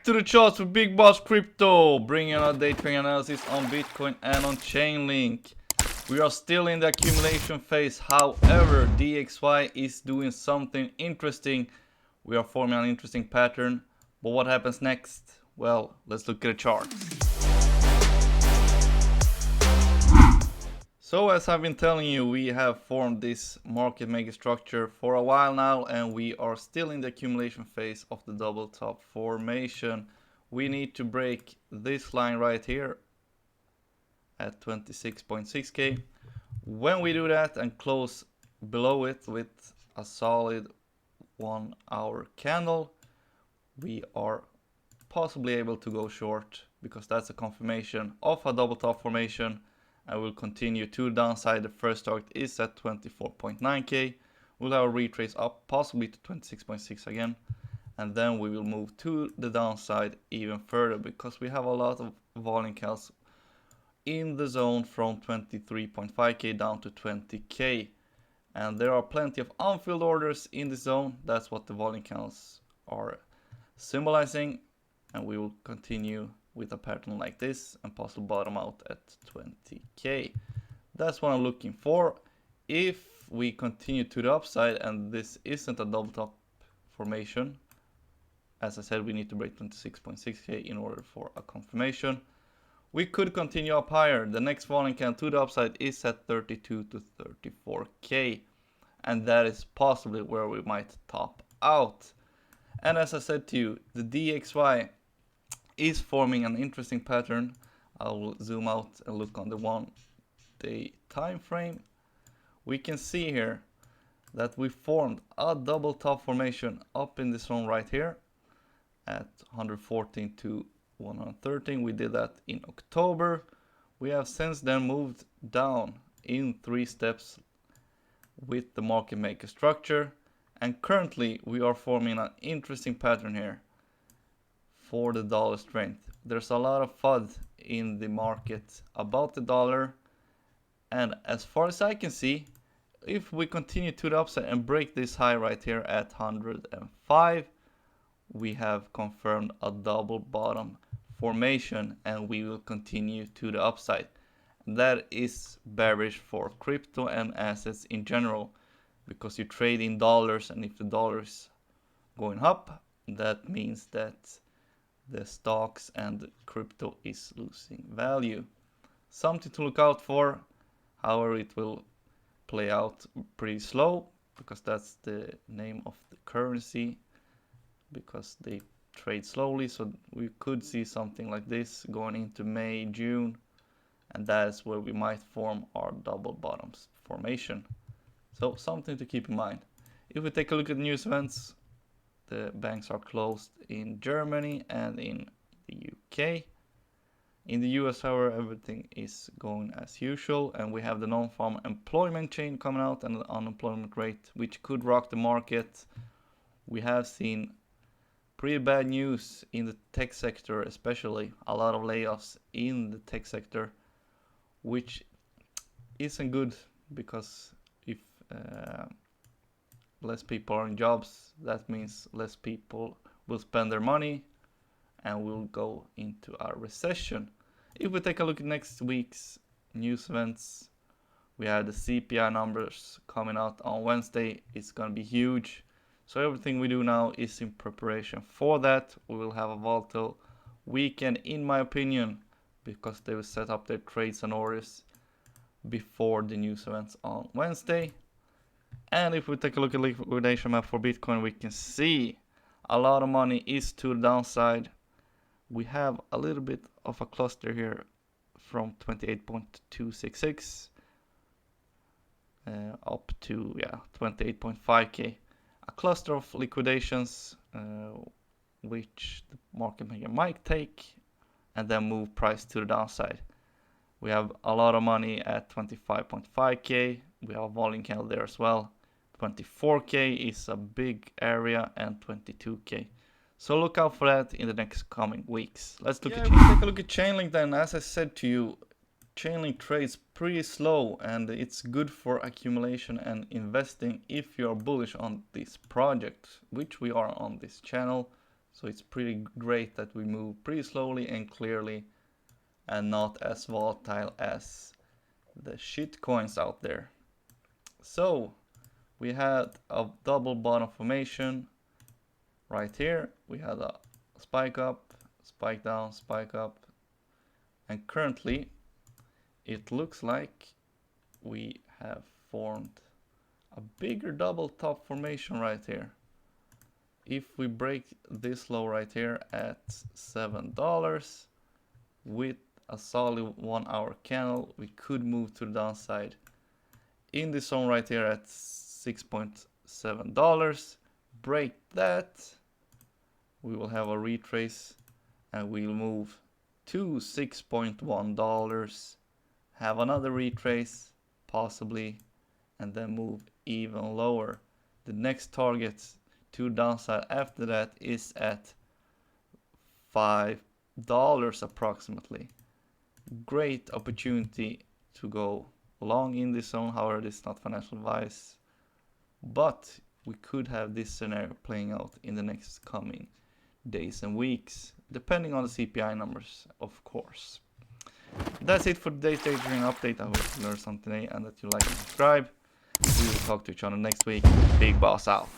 Back to the charts with Big Boss Crypto, bringing out day trading analysis on Bitcoin and on Chainlink. We are still in the accumulation phase, however, DXY is doing something interesting. We are forming an interesting pattern, but what happens next? Well, let's look at the charts. So as I've been telling you, we have formed this market maker structure for a while now, and we are still in the accumulation phase of the double top formation. We need to break this line right here at 26.6k. When we do that and close below it with a solid 1 hour candle, we are possibly able to go short, because that's a confirmation of a double top formation. I will continue to the downside. The first target is at 24.9k. We'll have a retrace up possibly to 26.6 again, and then we will move to the downside even further, because we have a lot of volume counts in the zone from 23.5k down to 20k, and there are plenty of unfilled orders in the zone. That's what the volume counts are symbolizing, and we will continue with a pattern like this and possibly bottom out at 20k. That's what I'm looking for. If we continue to the upside and this isn't a double top formation, as I said, we need to break 26.6k in order for a confirmation. We could continue up higher. The next volume candle to the upside is at 32 to 34k, and that is possibly where we might top out. And as I said to you, the DXY is forming an interesting pattern. I will zoom out and look on the 1 day time frame. We can see here that we formed a double top formation up in this zone right here at 114 to 113. We did that in October. We have since then moved down in 3 steps with the market maker structure, and currently we are forming an interesting pattern here for the dollar strength. There's a lot of FUD in the market about the dollar, and as far as I can see, if we continue to the upside and break this high right here at 105, we have confirmed a double bottom formation, and we will continue to the upside. That is bearish for crypto and assets in general, because you trade in dollars, and if the dollar is going up, that means that the stocks and crypto is losing value. Something to look out for. However, it will play out pretty slow, because that's the name of the currency, because they trade slowly. So we could see something like this going into May, June, and that is where we might form our double bottoms formation. So something to keep in mind. If we take a look at news events, the banks are closed in Germany and in the UK. In the US, however, everything is going as usual, and we have the non-farm employment chain coming out and the unemployment rate, which could rock the market. We have seen pretty bad news in the tech sector, especially a lot of layoffs in the tech sector, which isn't good, because if less people are in jobs, that means less people will spend their money and we'll go into a recession. If we take a look at next week's news events, we have the CPI numbers coming out on Wednesday. It's going to be huge. So everything we do now is in preparation for that. We will have a volatile weekend, in my opinion, because they will set up their trades and orders before the news events on Wednesday. And if we take a look at liquidation map for Bitcoin, we can see a lot of money is to the downside. We have a little bit of a cluster here from 28.266 up to 28.5k. A cluster of liquidations which the market maker might take and then move price to the downside. We have a lot of money at 25.5k. We have a volume candle there as well. 24k is a big area, and 22k. So look out for that in the next coming weeks. Let's look at Chainlink. Take a look at Chainlink then. As I said to you, Chainlink trades pretty slow, and it's good for accumulation and investing if you're bullish on this project, which we are on this channel. So it's pretty great that we move pretty slowly and clearly and not as volatile as the shit coins out there. So we had a double bottom formation right here. We had a spike up, spike down, spike up, and currently it looks like we have formed a bigger double top formation right here. If we break this low right here at $7 with a solid 1 hour candle, we could move to the downside in this zone right here at $6.7. Break that, we will have a retrace and we'll move to $6.1, have another retrace possibly, and then move even lower. The next target to downside after that is at $5 approximately. Great opportunity to go long in this zone. However, this is not financial advice, but we could have this scenario playing out in the next coming days and weeks, depending on the CPI numbers, of course. That's it for today's day trading update. I hope you learned something today and that you like and subscribe. We will talk to each other next week. Big Boss out.